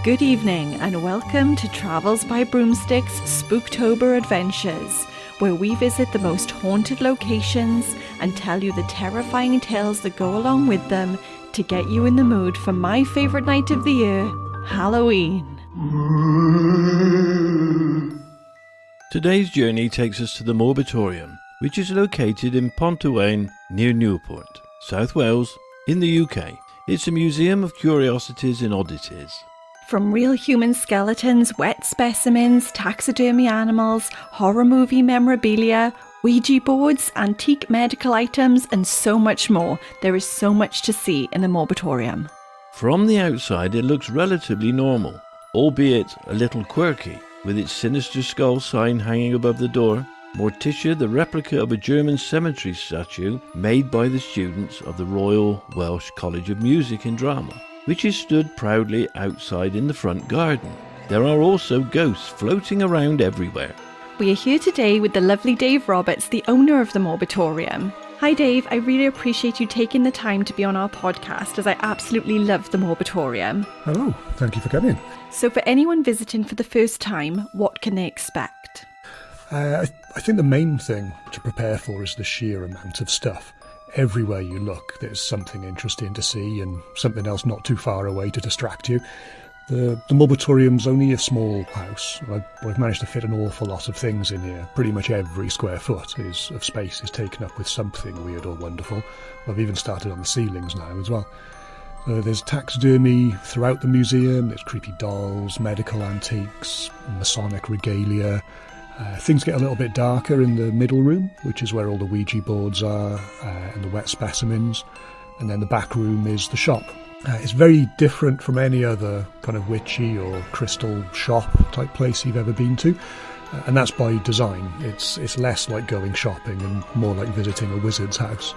Good evening and welcome to Travels by Broomstick's Spooktober Adventures, where we visit the most haunted locations and tell you the terrifying tales that go along with them to get you in the mood for my favourite night of the year, Halloween. Today's journey takes us to the Morbitorium, which is located in Pontywayn near Newport, South Wales, in the UK. It's a museum of curiosities and oddities. From real human skeletons, wet specimens, taxidermy animals, horror movie memorabilia, Ouija boards, antique medical items, and so much more, there is so much to see in the Morbitorium. From the outside, it looks relatively normal, albeit a little quirky, with its sinister skull sign hanging above the door. Morticia, the replica of a German cemetery statue made by the students of the Royal Welsh College of Music and Drama, which is stood proudly outside in the front garden. There are also ghosts floating around everywhere. We are here today with the lovely Dave Roberts, the owner of the Morbitorium. Hi Dave, I really appreciate you taking the time to be on our podcast, as I absolutely love the Morbitorium. Hello, thank you for coming. So for anyone visiting for the first time, what can they expect? I think the main thing to prepare for is the sheer amount of stuff. Everywhere you look, there's something interesting to see and something else not too far away to distract you. The Morbitorium's only a small house. I've managed to fit an awful lot of things in here. Pretty much every square foot of space is taken up with something weird or wonderful. I've even started on the ceilings now as well. There's taxidermy throughout the museum. There's creepy dolls, medical antiques, Masonic regalia. Things get a little bit darker in the middle room, which is where all the Ouija boards are, and the wet specimens. And then the back room is the shop. It's very different from any other kind of witchy or crystal shop type place you've ever been to. And that's by design. It's less like going shopping and more like visiting a wizard's house.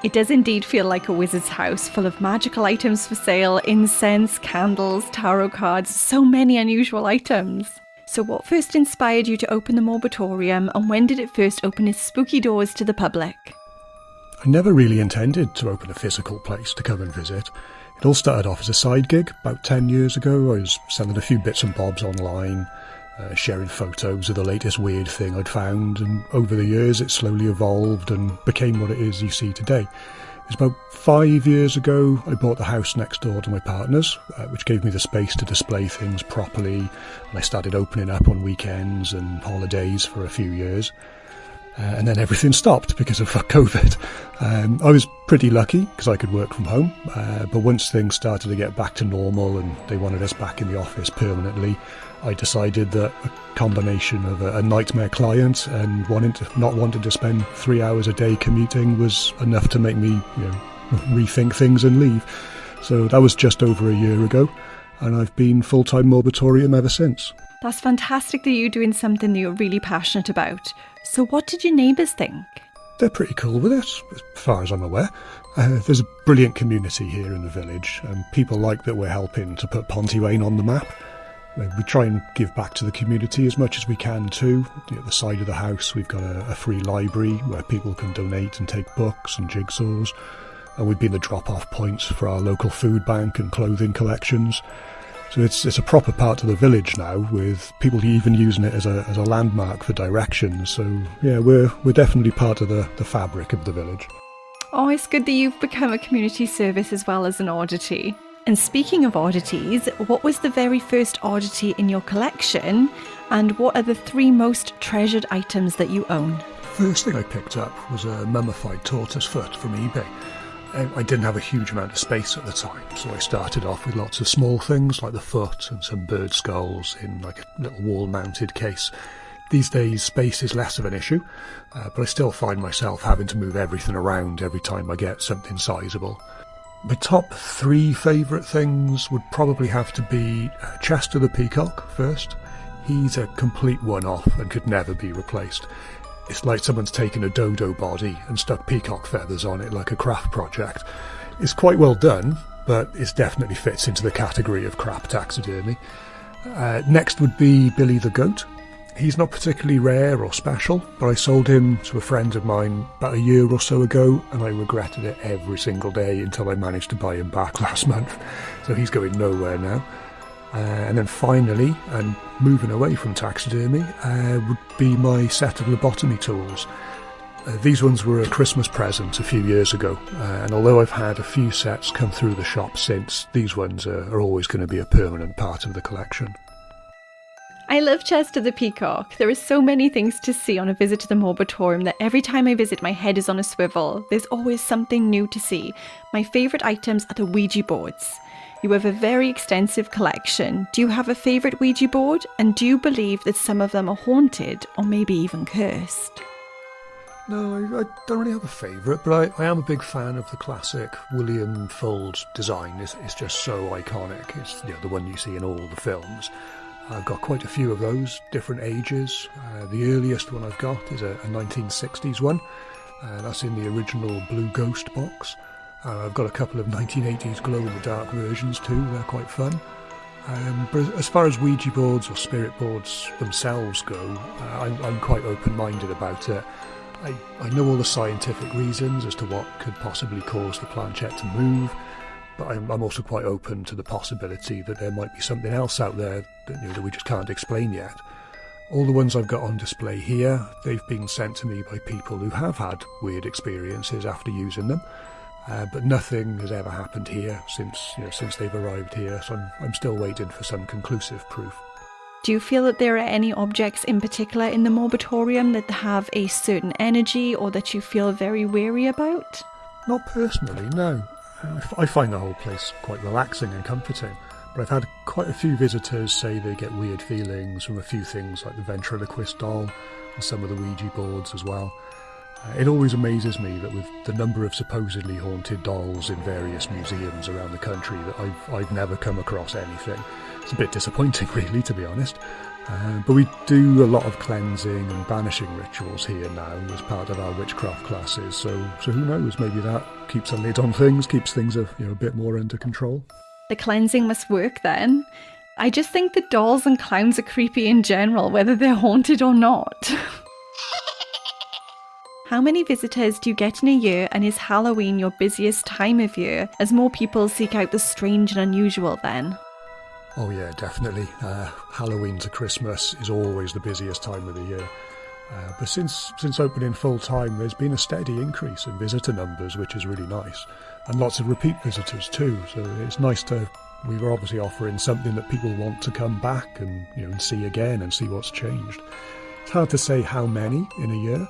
It does indeed feel like a wizard's house, full of magical items for sale, incense, candles, tarot cards, so many unusual items. So what first inspired you to open the Morbitorium, and when did it first open its spooky doors to the public? I never really intended to open a physical place to come and visit. It all started off as a side gig about 10 years ago. I was selling a few bits and bobs online, sharing photos of the latest weird thing I'd found, and over the years it slowly evolved and became what it is you see today. It was about 5 years ago I bought the house next door to my partner's, which gave me the space to display things properly, and I started opening up on weekends and holidays for a few years. And then everything stopped because of COVID. I was pretty lucky because I could work from home, but once things started to get back to normal and they wanted us back in the office permanently, I decided that a combination of a nightmare client and not wanting to spend 3 hours a day commuting was enough to make me rethink things and leave. So that was just over a year ago, and I've been full-time Morbitorium ever since. That's fantastic that you're doing something that you're really passionate about. So what did your neighbours think? They're pretty cool with it, as far as I'm aware. There's a brilliant community here in the village, and people like that we're helping to put Pontywayn on the map. We try and give back to the community as much as we can too. At the side of the house we've got a free library where people can donate and take books and jigsaws, and we've been the drop-off points for our local food bank and clothing collections. So it's a proper part of the village now, with people even using it as a landmark for directions. So yeah, we're definitely part of the fabric of the village. Oh, it's good that you've become a community service as well as an oddity. And speaking of oddities, what was the very first oddity in your collection, and what are the 3 most treasured items that you own? First thing I picked up was a mummified tortoise foot from eBay. I didn't have a huge amount of space at the time, so I started off with lots of small things like the foot and some bird skulls in like a little wall-mounted case. These days space is less of an issue, but I still find myself having to move everything around every time I get something sizable. My top 3 favourite things would probably have to be Chester the Peacock first. He's a complete one-off and could never be replaced. It's like someone's taken a dodo body and stuck peacock feathers on it like a craft project. It's quite well done, but it definitely fits into the category of crap taxidermy. Next would be Billy the Goat. He's not particularly rare or special, but I sold him to a friend of mine about a year or so ago, and I regretted it every single day until I managed to buy him back last month. So he's going nowhere now. And then finally, and moving away from taxidermy, would be my set of lobotomy tools. These ones were a Christmas present a few years ago, and although I've had a few sets come through the shop since, these ones are always going to be a permanent part of the collection. I love Chester the Peacock. There are so many things to see on a visit to the Morbitorium that every time I visit my head is on a swivel. There's always something new to see. My favourite items are the Ouija boards. You have a very extensive collection. Do you have a favourite Ouija board? And do you believe that some of them are haunted or maybe even cursed? No, I don't really have a favourite, but I am a big fan of the classic William Fuld design. It's just so iconic. It's the one you see in all the films. I've got quite a few of those, different ages. The earliest one I've got is a 1960s one. That's in the original Blue Ghost box. I've got a couple of 1980s glow-in-the-dark versions too. They're quite fun. But as far as Ouija boards or spirit boards themselves go, I'm quite open-minded about it. I know all the scientific reasons as to what could possibly cause the planchette to move, but I'm also quite open to the possibility that there might be something else out there that we just can't explain yet. All the ones I've got on display here, they've been sent to me by people who have had weird experiences after using them, but nothing has ever happened here since they've arrived here, so I'm still waiting for some conclusive proof. Do you feel that there are any objects in particular in the Morbitorium that have a certain energy or that you feel very wary about? Not personally, no. I find the whole place quite relaxing and comforting, but I've had quite a few visitors say they get weird feelings from a few things like the ventriloquist doll and some of the Ouija boards as well. It always amazes me that with the number of supposedly haunted dolls in various museums around the country that I've never come across anything. It's a bit disappointing really, to be honest. But we do a lot of cleansing and banishing rituals here now as part of our witchcraft classes, so who knows, maybe that keeps a lid on things, keeps things a bit more under control. The cleansing must work then. I just think the dolls and clowns are creepy in general, whether they're haunted or not. How many visitors do you get in a year, and is Halloween your busiest time of year as more people seek out the strange and unusual then? Oh yeah, definitely. Halloween to Christmas is always the busiest time of the year. But since opening full time, there's been a steady increase in visitor numbers, which is really nice. And lots of repeat visitors too, so it's nice we were obviously offering something that people want to come back and and see again and see what's changed. It's hard to say how many in a year,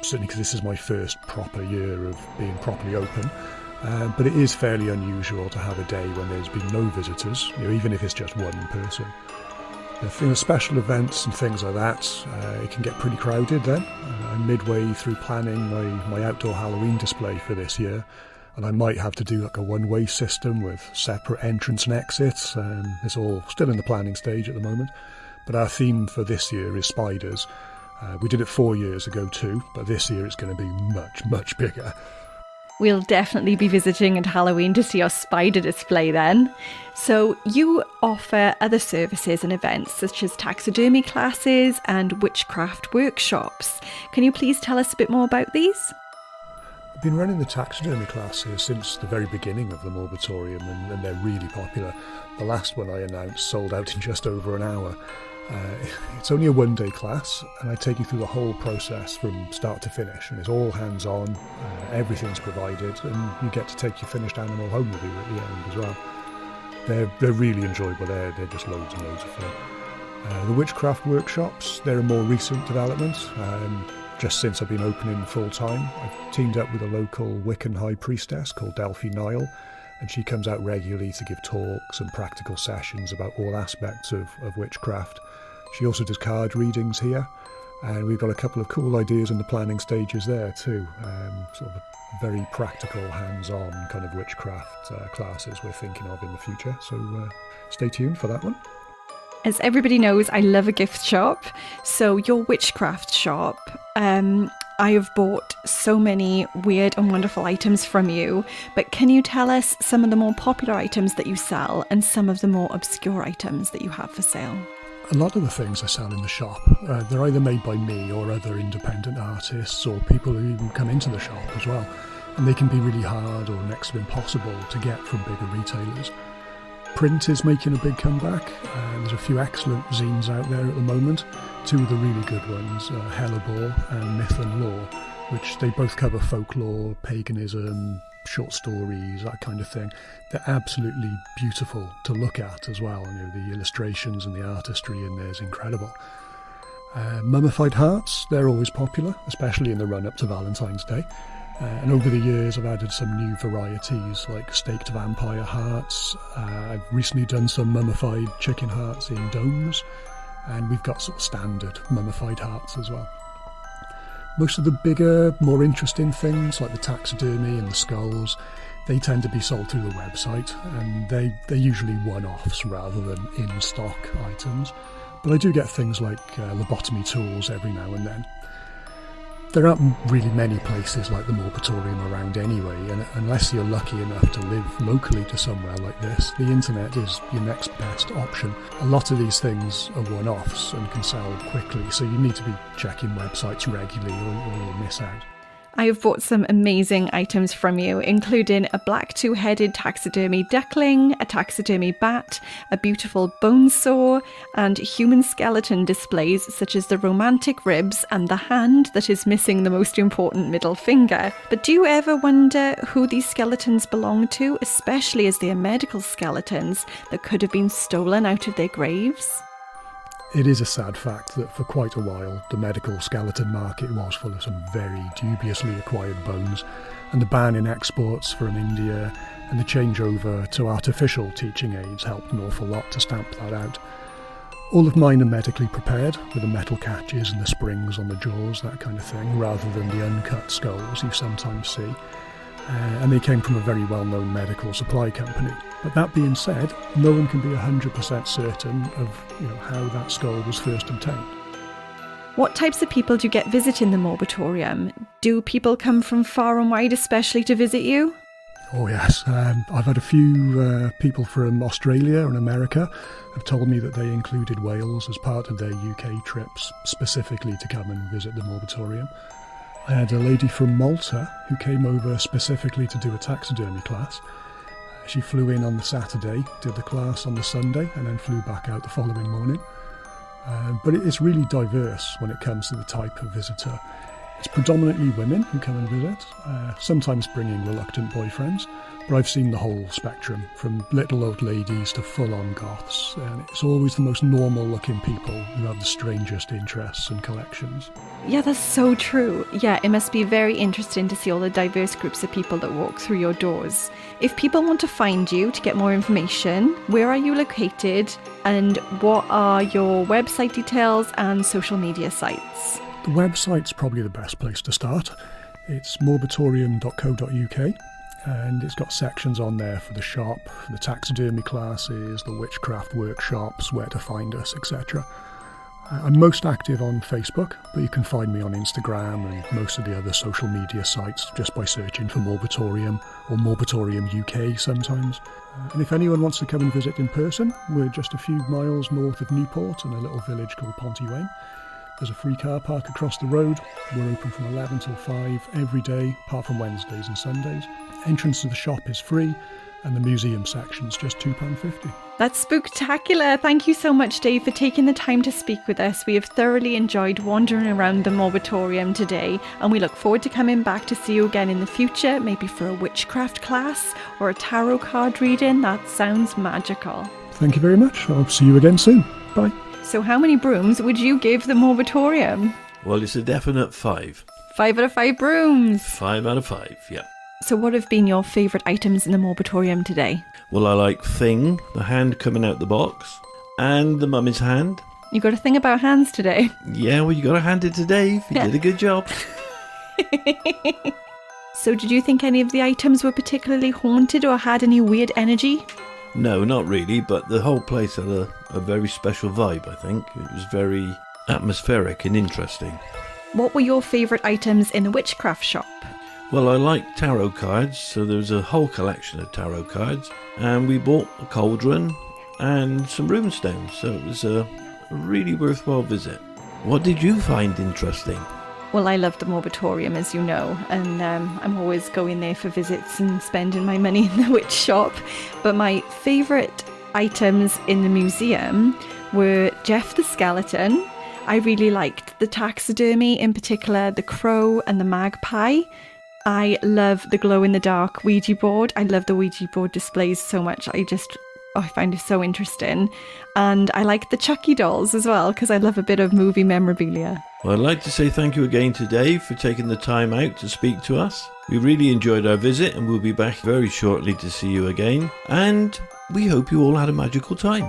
certainly because this is my first proper year of being properly open. But it is fairly unusual to have a day when there's been no visitors, even if it's just one person. If special events and things like that, it can get pretty crowded then. I'm midway through planning my outdoor Halloween display for this year, and I might have to do like a one-way system with separate entrance and exits. It's all still in the planning stage at the moment. But our theme for this year is spiders. We did it 4 years ago too, but this year it's going to be much, much bigger. We'll definitely be visiting at Halloween to see our spider display then. So you offer other services and events such as taxidermy classes and witchcraft workshops. Can you please tell us a bit more about these? I've been running the taxidermy classes since the very beginning of the Morbitorium, and they're really popular. The last one I announced sold out in just over an hour. It's only a one-day class, and I take you through the whole process from start to finish, and it's all hands-on, everything's provided, and you get to take your finished animal home with you at the end as well. They're really enjoyable, they're just loads and loads of fun. The witchcraft workshops, they're a more recent development. Just since I've been opening full-time, I've teamed up with a local Wiccan high priestess called Delphi Nile, and she comes out regularly to give talks and practical sessions about all aspects of witchcraft. She also does card readings here, and we've got a couple of cool ideas in the planning stages there too. Sort of very practical, hands-on kind of witchcraft classes we're thinking of in the future, so stay tuned for that one. As everybody knows, I love a gift shop. So your witchcraft shop, I have bought so many weird and wonderful items from you, but can you tell us some of the more popular items that you sell and some of the more obscure items that you have for sale? A lot of the things I sell in the shop, they're either made by me or other independent artists or people who even come into the shop as well. And they can be really hard or next to impossible to get from bigger retailers. Print is making a big comeback. There's a few excellent zines out there at the moment. Two of the really good ones, Hellebore and Myth and Lore, which they both cover folklore, paganism, short stories, that kind of thing. They're absolutely beautiful to look at as well. The illustrations and the artistry in there is incredible. Mummified hearts, they're always popular, especially in the run-up to Valentine's Day. And over the years I've added some new varieties like staked vampire hearts. I've recently done some mummified chicken hearts in domes, and we've got sort of standard mummified hearts as well. Most of the bigger, more interesting things like the taxidermy and the skulls, they tend to be sold through the website, and they're usually one-offs rather than in-stock items. But I do get things like lobotomy tools every now and then. There aren't really many places like the Morbitorium around anyway, and unless you're lucky enough to live locally to somewhere like this, the internet is your next best option. A lot of these things are one-offs and can sell quickly, so you need to be checking websites regularly or you'll miss out. I have bought some amazing items from you, including a black two-headed taxidermy duckling, a taxidermy bat, a beautiful bone saw, and human skeleton displays such as the romantic ribs and the hand that is missing the most important middle finger. But do you ever wonder who these skeletons belong to, especially as they are medical skeletons that could have been stolen out of their graves? It is a sad fact that for quite a while the medical skeleton market was full of some very dubiously acquired bones, and the ban in exports from India and the changeover to artificial teaching aids helped an awful lot to stamp that out. All of mine are medically prepared, with the metal catches and the springs on the jaws, that kind of thing, rather than the uncut skulls you sometimes see. And they came from a very well-known medical supply company. But that being said, no one can be 100% certain of how that skull was first obtained. What types of people do you get visiting the Morbitorium? Do people come from far and wide especially to visit you? Oh yes, I've had a few people from Australia and America have told me that they included Wales as part of their UK trips specifically to come and visit the Morbitorium. I had a lady from Malta who came over specifically to do a taxidermy class. She flew in on the Saturday, did the class on the Sunday, and then flew back out the following morning. But it's really diverse when it comes to the type of visitor. It's predominantly women who come and visit, sometimes bringing reluctant boyfriends, but I've seen the whole spectrum, from little old ladies to full-on goths, and it's always the most normal-looking people who have the strangest interests and collections. Yeah, that's so true. Yeah, it must be very interesting to see all the diverse groups of people that walk through your doors. If people want to find you to get more information, where are you located, and what are your website details and social media sites? The website's probably the best place to start. It's morbitorium.co.uk, and it's got sections on there for the shop, for the taxidermy classes, the witchcraft workshops, where to find us, etc. I'm most active on Facebook, but you can find me on Instagram and most of the other social media sites just by searching for Morbitorium or Morbitorium UK sometimes. And if anyone wants to come and visit in person, we're just a few miles north of Newport in a little village called Pontywayn. There's a free car park across the road. We're open from 11 till 5 every day, apart from Wednesdays and Sundays. Entrance to the shop is free, and the museum section's just £2.50. That's spooktacular. Thank you so much, Dave, for taking the time to speak with us. We have thoroughly enjoyed wandering around the Morbitorium today, and we look forward to coming back to see you again in the future, maybe for a witchcraft class or a tarot card reading. That sounds magical. Thank you very much. I'll see you again soon. Bye. So how many brooms would you give the Morbitorium? Well, it's a definite 5. 5 out of 5 brooms. 5 out of 5, yeah. So what have been your favourite items in the Morbitorium today? Well, I like Thing, the hand coming out the box, and the mummy's hand. You got a thing about hands today? Yeah, well, you got to hand it to Dave. He did a good job. So did you think any of the items were particularly haunted or had any weird energy? No, not really, but the whole place had a very special vibe, I think. It was very atmospheric and interesting. What were your favourite items in the witchcraft shop? Well, I like tarot cards, so there was a whole collection of tarot cards, and we bought a cauldron and some runestones, so it was a really worthwhile visit. What did you find interesting? Well, I love the Morbitorium, as you know, and I'm always going there for visits and spending my money in the witch shop. But my favourite items in the museum were Jeff the skeleton. I really liked the taxidermy, in particular the crow and the magpie. I love the glow-in-the-dark Ouija board. I love the Ouija board displays so much. I find it so interesting. And I like the Chucky dolls as well, because I love a bit of movie memorabilia. Well, I'd like to say thank you again to Dave for taking the time out to speak to us. We really enjoyed our visit and we'll be back very shortly to see you again. And we hope you all had a magical time.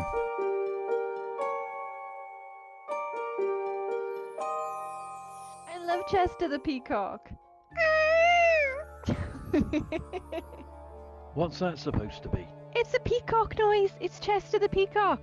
I love Chester the peacock. What's that supposed to be? It's a peacock noise. It's Chester the peacock.